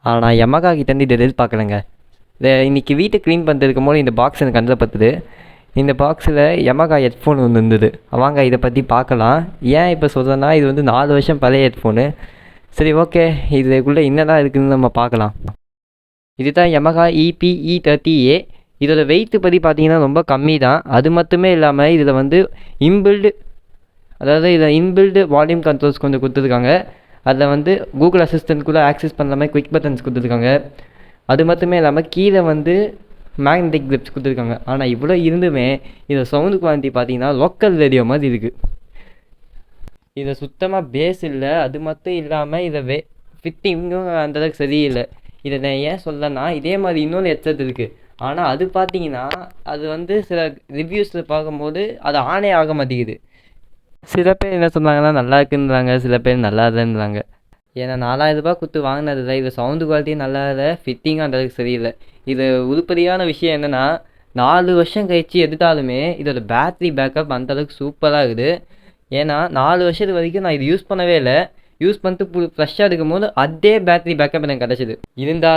ஆனால் Yamaha கிட்டேருந்து இதை எதிர்பார்க்கலைங்க. இதை இன்றைக்கி வீட்டை க்ளீன் பண்ணிருக்கும் போது இந்த பாக்ஸ் எனக்கு கண்ணில் பத்துது. இந்த பாக்ஸில் Yamaha ஹெட்ஃபோன் ஒன்று இருந்தது. வாங்க இதை பற்றி பார்க்கலாம். ஏன் இப்போ சொல்கிறேன்னா இது வந்து 4 வருஷம் பழைய ஹெட்ஃபோனு. சரி, ஓகே, இதுக்குள்ளே என்னதான் இருக்குதுன்னு நம்ம பார்க்கலாம். இதுதான் Yamaha EP-E30A. இதோட வெயிட்டு பற்றி பார்த்தீங்கன்னா ரொம்ப கம்மி தான். அது மட்டுமே இல்லாமல் இதில் வந்து இன்பில்டு வால்யூம் கண்ட்ரோல்ஸ் கொஞ்சம் கொடுத்துருக்காங்க. அதில் வந்து கூகுள் அசிஸ்டன்ட் கூட ஆக்சஸ் பண்ணுற மாதிரி குயிக் பட்டன்ஸ் கொடுத்துருக்காங்க. அது மட்டுமே இல்லாமல் கீழே வந்து மேக்னெட்டிக் கிரிப்ஸ் கொடுத்துருக்காங்க. ஆனால் இவ்வளோ இருந்துமே இதில் சவுண்டு குவாலிட்டி பார்த்தீங்கன்னா லோக்கல் ரேடியோ மாதிரி இருக்குது. இதை சுத்தமாக பேஸ் இல்லை. அது மட்டும் இல்லாமல் இதை ஃபிட்டிங்கும் அந்தளவுக்கு சரியில்லை. இதை நான் ஏன் சொல்லனா, இதே மாதிரி இன்னொன்று ஹெட்செட் இருக்குது. ஆனால் அது பார்த்தீங்கன்னா அது வந்து சில ரிவ்யூஸில் பார்க்கும்போது அது ஆனே ஆக மாட்டேங்குது. சில பேர் என்ன சொன்னாங்கன்னா நல்லா இருக்குன்றாங்க, சில பேர் நல்லா இல்லைன்றாங்க. ஏன்னா 4000 ரூபாய் கொடுத்து வாங்கினது தான். இது சவுண்டு குவாலிட்டியும் நல்லா இல்லை, ஃபிட்டிங்கும் அந்தளவுக்கு சரியில்லை. இது உருப்படியான விஷயம் என்னென்னா, 4 வருஷம் கழிச்சு எடுத்தாலுமே இதோட பேட்ரி பேக்கப் அந்தளவுக்கு சூப்பராக இருக்குது. ஏன்னா 4 வருஷத்து வரைக்கும் நான் இது யூஸ் பண்ணவே இல்லை. யூஸ் பண்ணிட்டு ஃப்ரெஷ்ஷாக இருக்கும்போது அதே பேட்ரி பேக்கப் எனக்கு கிடச்சிது. இருந்தால்